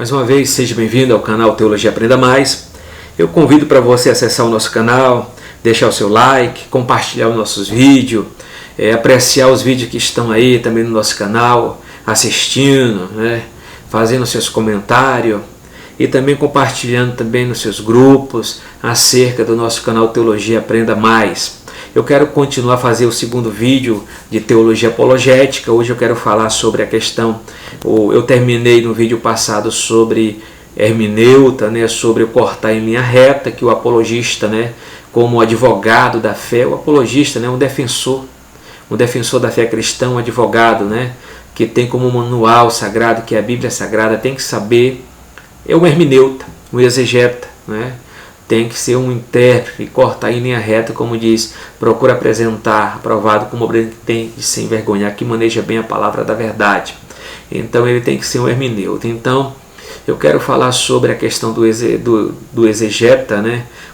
Mais uma vez, seja bem-vindo ao canal Teologia Aprenda Mais. Eu convido para você acessar o nosso canal, deixar o seu like, compartilhar os nossos vídeos, apreciar os vídeos que estão aí também no nosso canal, assistindo, fazendo seus comentários e também compartilhando também nos seus grupos acerca do nosso canal Teologia Aprenda Mais. Eu quero continuar a fazer o segundo vídeo de teologia apologética. Hoje eu quero falar sobre a questão, eu terminei no vídeo passado sobre hermeneuta, sobre o cortar em linha reta, que o apologista, como advogado da fé, o apologista, um defensor da fé cristã, um advogado, que tem como manual sagrado, que é a Bíblia Sagrada, tem que saber, é um hermeneuta, um exegeta, tem que ser um intérprete, cortar em linha reta, como diz, procura apresentar, aprovado como obreiro que tem de se envergonhar, que maneja bem a palavra da verdade. Então ele tem que ser um hermeneuta. Então eu quero falar sobre a questão do exegeta,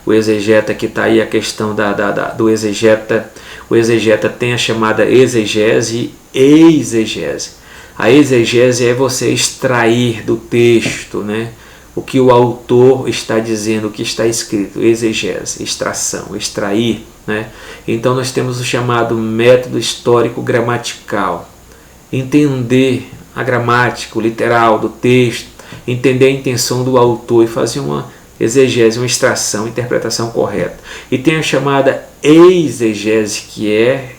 o exegeta que está aí, a questão do exegeta. O exegeta tem a chamada exegese e exegese. A exegese é você extrair do texto, o que o autor está dizendo, o que está escrito, exegese, extração, extrair. Então nós temos o chamado método histórico gramatical. Entender a gramática, o literal do texto, entender a intenção do autor e fazer uma exegese, uma extração, interpretação correta. E tem a chamada exegese, que é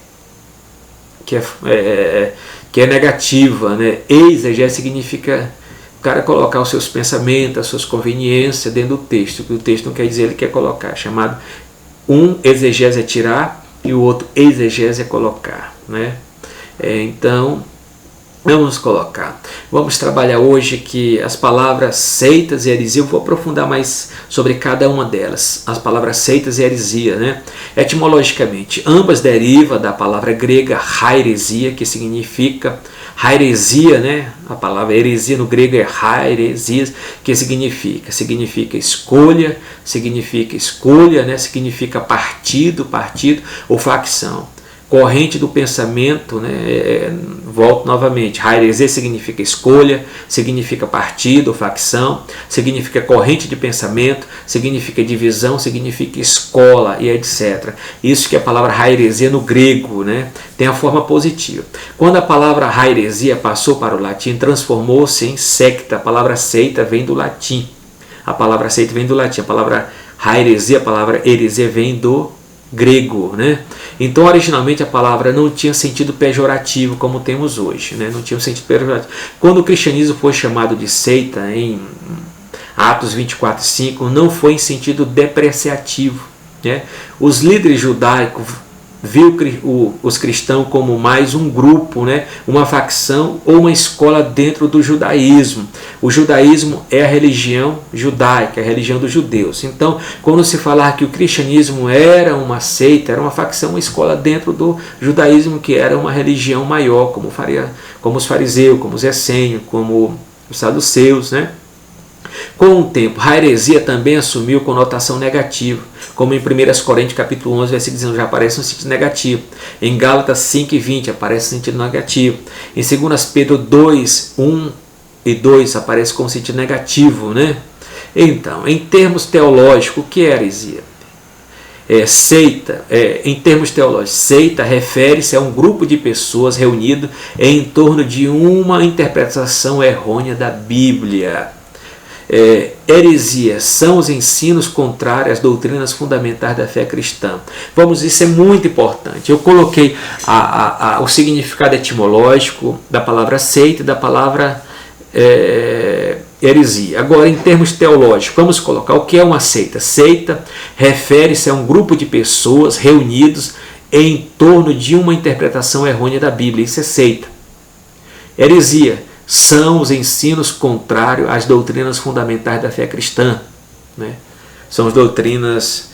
negativa. Exegese significa o cara colocar os seus pensamentos, as suas conveniências dentro do texto, que o texto não quer dizer, ele quer colocar. Chamado um exegese é tirar e o outro exegese é colocar. Então vamos colocar. Vamos trabalhar hoje que as palavras seitas e heresia, eu vou aprofundar mais sobre cada uma delas. As palavras seitas e heresia, etimologicamente, ambas derivam da palavra grega hairesia, que significa heresia, a palavra heresia no grego é hairesias, que significa escolha, significa partido ou facção. Corrente do pensamento, volto novamente, heresia significa escolha, significa partido ou facção, significa corrente de pensamento, significa divisão, significa escola e etc. Isso que é a palavra heresia no grego, tem a forma positiva. Quando a palavra heresia passou para o latim, transformou-se em secta. A palavra seita vem do latim. A palavra seita vem do latim. A palavra heresia, a palavra heresia vem do grego, Então, originalmente a palavra não tinha sentido pejorativo como temos hoje, não tinha um sentido pejorativo. Quando o cristianismo foi chamado de seita em Atos 24:5, não foi em sentido depreciativo, Os líderes judaicos viu os cristãos como mais um grupo, uma facção ou uma escola dentro do judaísmo. O judaísmo é a religião judaica, a religião dos judeus. Então, quando se falar que o cristianismo era uma seita, era uma facção, uma escola dentro do judaísmo, que era uma religião maior, como os fariseus, como os essênios, como os saduceus, Com o tempo, a heresia também assumiu conotação negativa, como em 1 Coríntios capítulo 11, versículo 19, já aparece no sentido negativo. Em Gálatas 5:20 aparece no sentido negativo. Em 2 Pedro 2:1 e 2 aparece com sentido negativo. Então, em termos teológicos, o que é heresia? Seita, em termos teológicos, seita refere-se a um grupo de pessoas reunido em torno de uma interpretação errônea da Bíblia. Heresia são os ensinos contrários às doutrinas fundamentais da fé cristã. Isso é muito importante. Eu coloquei o significado etimológico da palavra seita e da palavra heresia. Agora, em termos teológicos, vamos colocar o que é uma seita. Seita refere-se a um grupo de pessoas reunidos em torno de uma interpretação errônea da Bíblia. Isso é seita. Heresia são os ensinos contrários às doutrinas fundamentais da fé cristã. São as doutrinas,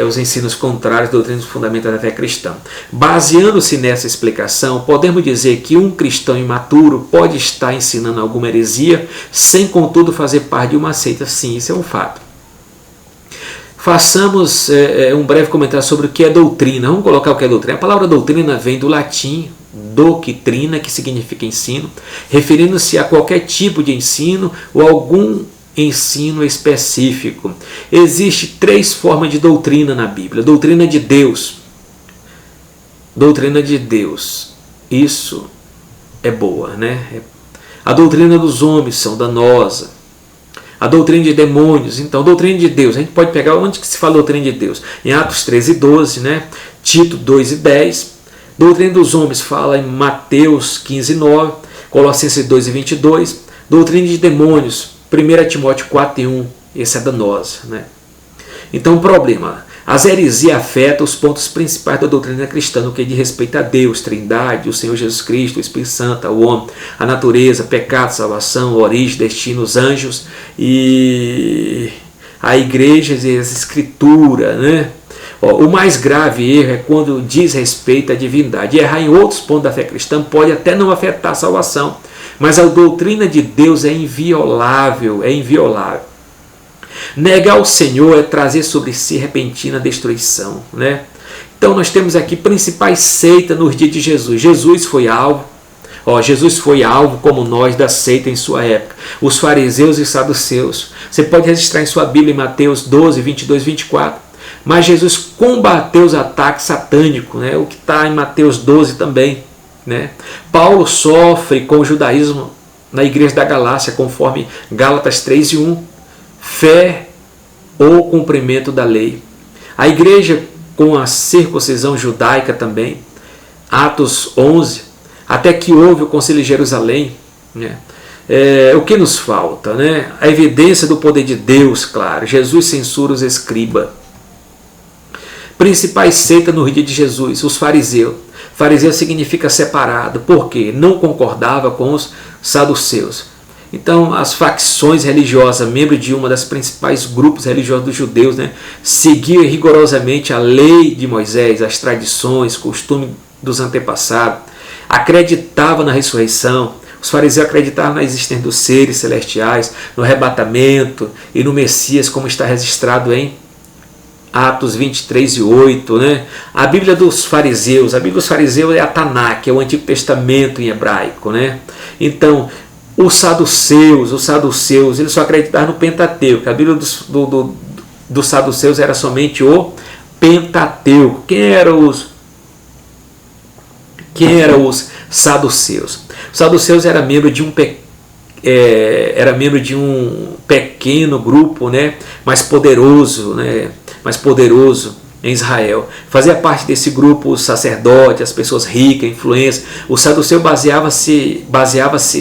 os ensinos contrários às doutrinas fundamentais da fé cristã. Baseando-se nessa explicação, podemos dizer que um cristão imaturo pode estar ensinando alguma heresia sem, contudo, fazer parte de uma seita. Sim, isso é um fato. Façamos um breve comentário sobre o que é doutrina. Vamos colocar o que é doutrina. A palavra doutrina vem do latim, doutrina, que significa ensino, referindo-se a qualquer tipo de ensino ou algum ensino específico. Existem 3 formas de doutrina na Bíblia. Doutrina de Deus. Doutrina de Deus. Isso é boa, né? A doutrina dos homens são danosa. A doutrina de demônios, então, doutrina de Deus. A gente pode pegar onde que se fala doutrina de Deus? Em Atos 13:12, né? Tito 2:10. Doutrina dos homens fala em Mateus 15:9, Colossenses 2:22. Doutrina de demônios, 1 Timóteo 4:1. Esse é danosa, né? Então, o problema, as heresias afetam os pontos principais da doutrina cristã no que diz respeito a Deus, Trindade, o Senhor Jesus Cristo, o Espírito Santo, o homem, a natureza, pecado, salvação, origem, destino, os anjos e a igreja e as escrituras, né? O mais grave erro é quando diz respeito à divindade. Errar em outros pontos da fé cristã pode até não afetar a salvação, mas a doutrina de Deus é inviolável, é inviolável. Negar o Senhor é trazer sobre si repentina destruição, né? Então nós temos aqui principais seitas nos dias de Jesus. Jesus foi alvo, Jesus foi alvo como nós da seita em sua época. Os fariseus e saduceus. Você pode registrar em sua Bíblia em Mateus 12, 22, 24. Mas Jesus combateu os ataques satânicos, né? O que está em Mateus 12 também, né? Paulo sofre com o judaísmo na igreja da Galácia, conforme Gálatas 3:1. Fé ou cumprimento da lei. A igreja com a circuncisão judaica também, Atos 11, até que houve o concílio de Jerusalém, né? O que nos falta, né? A evidência do poder de Deus, claro. Jesus censura os escribas. Principais seitas no dia de Jesus, os fariseus. Fariseu significa separado, porque não concordava com os saduceus. Então, as facções religiosas, membros de uma das principais grupos religiosos dos judeus, né, seguiam rigorosamente a lei de Moisés, as tradições, costumes dos antepassados, acreditavam na ressurreição. Os fariseus acreditavam na existência dos seres celestiais, no arrebatamento e no Messias, como está registrado em Atos 23:8, né? A Bíblia dos fariseus é a Tanakh, é o Antigo Testamento em hebraico, né? Então, os saduceus, eles só acreditavam no Pentateuco. A Bíblia dos saduceus era somente o Pentateuco. Quem eram os saduceus? Os saduceus eram membro de um pequeno grupo, né, mais poderoso em Israel. Fazia parte desse grupo os sacerdotes, as pessoas ricas, influências. O saduceu baseava-se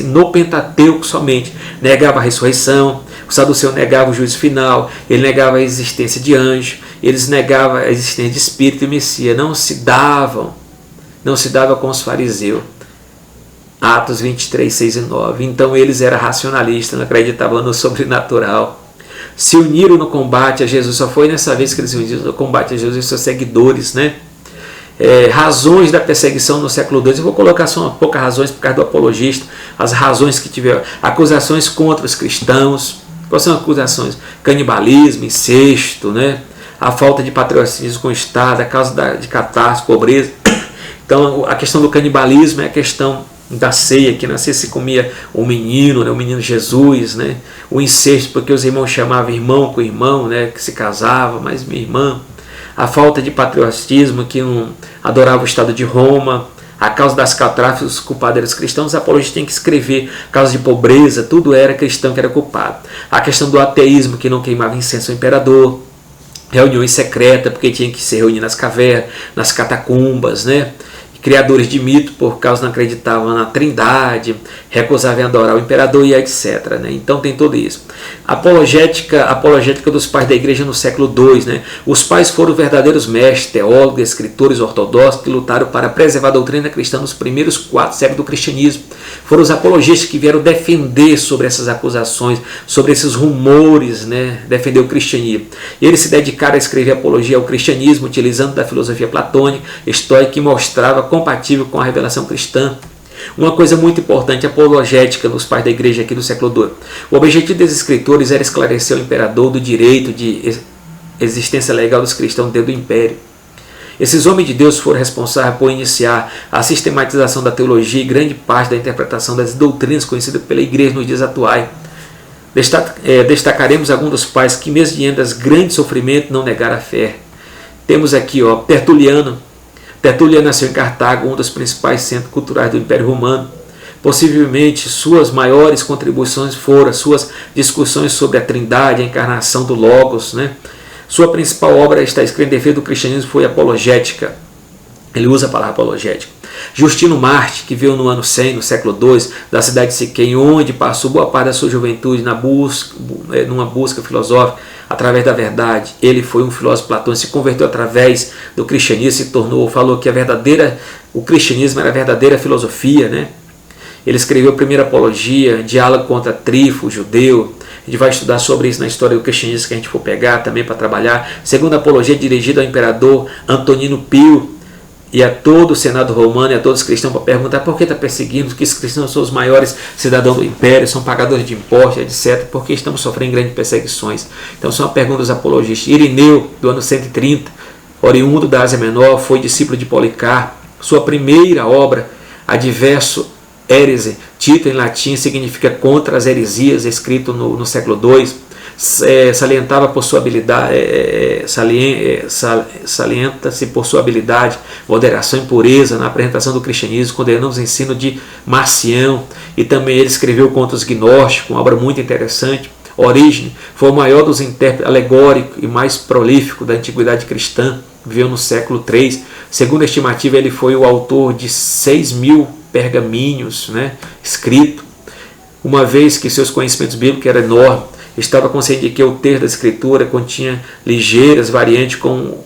no Pentateuco somente. Negava a ressurreição. O saduceu negava o juízo final. Ele negava a existência de anjo. Eles negavam a existência de espírito e Messias. Não se davam com os fariseus. Atos 23, 6 e 9. Então eles eram racionalistas, não acreditavam no sobrenatural. Se uniram no combate a Jesus. Só foi nessa vez que eles se uniram no combate a Jesus e seus seguidores, né? Razões da perseguição no século II. Eu vou colocar só poucas razões por causa do apologista. As razões que tiveram. Acusações contra os cristãos. Quais são as acusações? Canibalismo, incesto, né? A falta de patriotismo com o Estado, a causa de catástrofe, pobreza. Então a questão do canibalismo é a questão da ceia, que na ceia se comia o menino, né, o menino Jesus, né, o incesto, porque os irmãos chamavam irmão com irmão, né, que se casava, mas minha irmã, a falta de patriotismo, que não adorava o Estado de Roma, a causa das catástrofes, os culpados eram os cristãos, os apologistas tinham que escrever, causa de pobreza, tudo era cristão que era culpado. A questão do ateísmo, que não queimava incenso ao imperador, reuniões secretas, porque tinha que se reunir nas cavernas, nas catacumbas, né? Criadores de mito, por causa não acreditavam na Trindade, recusavam adorar o imperador e etc. Né? Então tem tudo isso. Apologética dos pais da igreja no século II. Né? Os pais foram verdadeiros mestres, teólogos, escritores ortodoxos que lutaram para preservar a doutrina cristã nos primeiros 4 séculos do cristianismo. Foram os apologistas que vieram defender sobre essas acusações, sobre esses rumores, né? Defender o cristianismo. E eles se dedicaram a escrever apologia ao cristianismo, utilizando da filosofia platônica, estoica, que mostrava compatível com a revelação cristã. Uma coisa muito importante, apologética nos pais da igreja aqui do século II. O objetivo desses escritores era esclarecer ao imperador do direito de existência legal dos cristãos dentro do império. Esses homens de Deus foram responsáveis por iniciar a sistematização da teologia e grande parte da interpretação das doutrinas conhecidas pela igreja nos dias atuais. Destacaremos alguns dos pais que, mesmo diante das grandes sofrimentos, não negaram a fé. Temos aqui Tertuliano. Tertuliano nasceu em Cartago, um dos principais centros culturais do Império Romano. Possivelmente, suas maiores contribuições foram suas discussões sobre a Trindade, a encarnação do Logos. Sua principal obra está escrita em defesa do cristianismo foi Apologética. Ele usa a palavra apologética. Justino Marte, que veio no ano 100, no século II, da cidade de Siquém, onde passou boa parte da sua juventude numa busca filosófica através da verdade. Ele foi um filósofo platônico, se converteu através do cristianismo, falou que o cristianismo era a verdadeira filosofia. Ele escreveu a primeira apologia, diálogo contra Trífo, o judeu. A gente vai estudar sobre isso na história do cristianismo que a gente for pegar também para trabalhar. Segunda apologia dirigida ao imperador Antonino Pio e a todo o Senado romano e a todos os cristãos para perguntar por que está perseguindo, que os cristãos são os maiores cidadãos do império, são pagadores de impostos, etc. Por que estamos sofrendo grandes perseguições? Então são a pergunta dos apologistas. Irineu, do ano 130, oriundo da Ásia Menor, foi discípulo de Policarpo. Sua primeira obra, Adverso Herese, título em latim, significa contra as heresias, escrito no século II, salientava por sua habilidade, salienta-se por sua habilidade, moderação e pureza na apresentação do cristianismo, condenando os ensinos de Marcião, e também ele escreveu contra os gnósticos, uma obra muito interessante. Orígenes foi o maior dos intérpretes alegóricos e mais prolífico da antiguidade cristã, viveu no século III. Segundo a estimativa, ele foi o autor de 6.000 pergaminhos, escrito, uma vez que seus conhecimentos bíblicos eram enormes. Estava consciente de que o texto da escritura continha ligeiras variantes,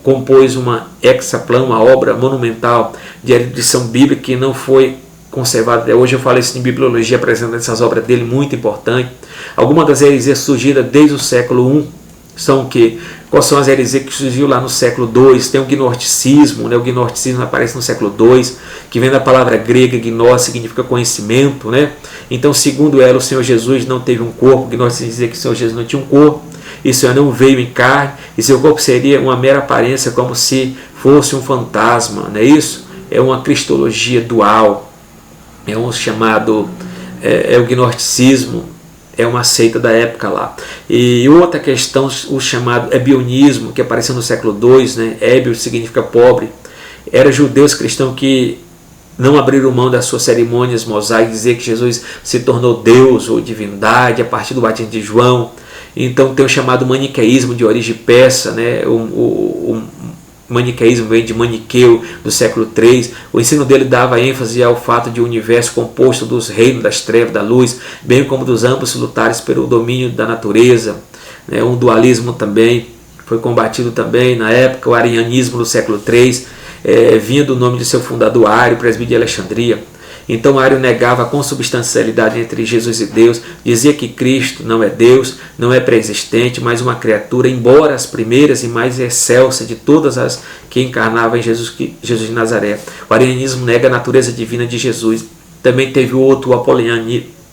compôs uma hexaplan, uma obra monumental de erudição bíblica que não foi conservada até hoje. Eu falei isso em bibliologia, apresentando essas obras dele, muito importante. Algumas das heresias surgidas desde o século I são o quê? Quais são as heresias que surgiu lá no século II? Tem o gnosticismo, o gnosticismo aparece no século II, que vem da palavra grega gnos, significa conhecimento. Então, segundo ela, o Senhor Jesus não teve um corpo. O gnosticismo dizia que o Senhor Jesus não tinha um corpo, e o Senhor não veio em carne, e seu corpo seria uma mera aparência, como se fosse um fantasma. Não é isso? É uma cristologia dual, é um chamado, é o gnosticismo, é uma seita da época lá. E outra questão, o chamado ebionismo, que apareceu no século II, ébio significa pobre. Eram judeus cristãos que não abriram mão das suas cerimônias mosaicas, dizer que Jesus se tornou Deus ou divindade a partir do batismo de João. Então tem o chamado maniqueísmo de origem persa, o maniqueísmo vem de Maniqueu, do século III. O ensino dele dava ênfase ao fato de um universo composto dos reinos das trevas, da luz, bem como dos ambos lutares pelo domínio da natureza. Um dualismo também foi combatido também na época. O arianismo do século III vinha do nome de seu fundador Ário, presbítero de Alexandria. Então Ário negava a consubstancialidade entre Jesus e Deus, dizia que Cristo não é Deus, não é pré-existente, mas uma criatura, embora as primeiras e mais excelsas de todas as que encarnavam em Jesus de Nazaré. O arianismo nega a natureza divina de Jesus. Também teve outro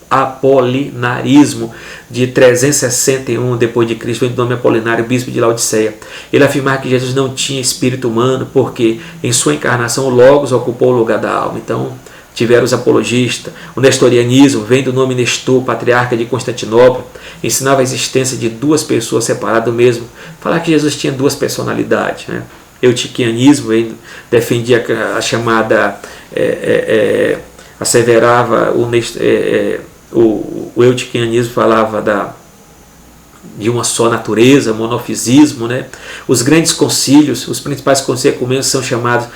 apolinarismo de 361 depois de Cristo, do nome Apolinário, bispo de Laodiceia. Ele afirmava que Jesus não tinha espírito humano, porque em sua encarnação o Logos ocupou o lugar da alma. Então tiveram os apologistas. O nestorianismo vem do nome Nestor, patriarca de Constantinopla, ensinava a existência de duas pessoas separadas do mesmo. Falar que Jesus tinha duas personalidades. Eutiquianismo defendia a chamada, asseverava o eutiquianismo, falava de uma só natureza, monofisismo. Os grandes concílios, os principais concílios ecumênicos são chamados,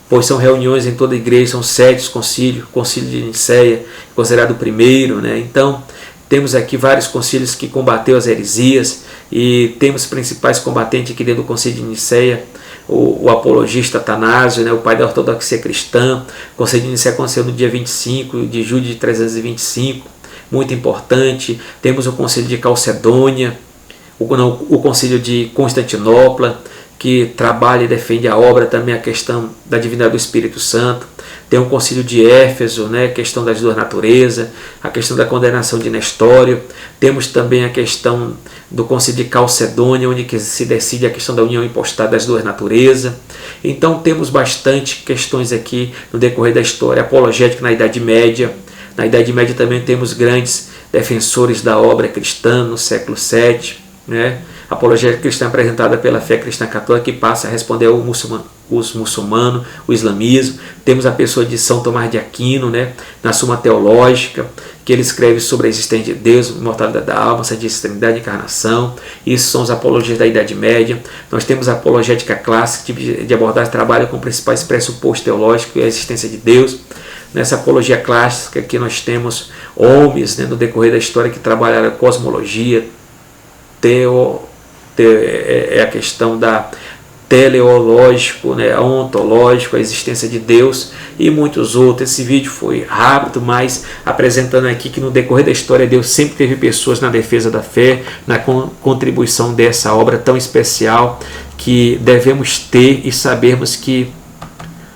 pois são reuniões em toda a igreja, são 7 concílios. Concílio de Nicéia, considerado o primeiro. Então, temos aqui vários concílios que combateu as heresias, e temos principais combatentes aqui dentro do concílio de Nicéia, o apologista Atanásio, o pai da ortodoxia cristã. O concílio de Nicéia aconteceu no dia 25 de julho de 325, muito importante. Temos o concílio de Calcedônia, o concílio de Constantinopla, que trabalha e defende a obra, também a questão da divindade do Espírito Santo. Tem o concílio de Éfeso, né, a questão das duas naturezas, a questão da condenação de Nestório. Temos também a questão do concílio de Calcedônia, onde se decide a questão da união impostada das duas naturezas. Então temos bastante questões aqui no decorrer da história. Apologética na Idade Média. Na Idade Média também temos grandes defensores da obra cristã no século VII, né? A apologética cristã apresentada pela fé cristã católica, que passa a responder os muçulmanos, o islamismo. Temos a pessoa de São Tomás de Aquino, né, na Suma Teológica, que ele escreve sobre a existência de Deus, imortalidade da alma, santíssima trindade e encarnação. Isso são os apologistas da Idade Média. Nós temos a apologética clássica, de abordagem trabalha com principais pressupostos teológicos e a existência de Deus. Nessa apologia clássica que nós temos homens, né, no decorrer da história que trabalharam a cosmologia, é a questão da teleológico, né, ontológico, a existência de Deus e muitos outros. Esse vídeo foi rápido, mas apresentando aqui que no decorrer da história Deus sempre teve pessoas na defesa da fé, na contribuição dessa obra tão especial que devemos ter e sabermos que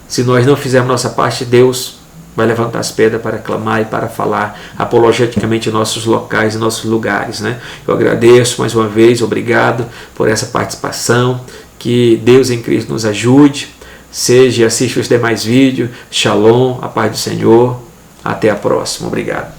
se nós não fizermos nossa parte, Deus vai levantar as pedras para clamar e para falar apologeticamente em nossos locais e nossos lugares, né? Eu agradeço mais uma vez, obrigado por essa participação, que Deus em Cristo nos ajude, seja e assista os demais vídeos. Shalom, a paz do Senhor, até a próxima, obrigado.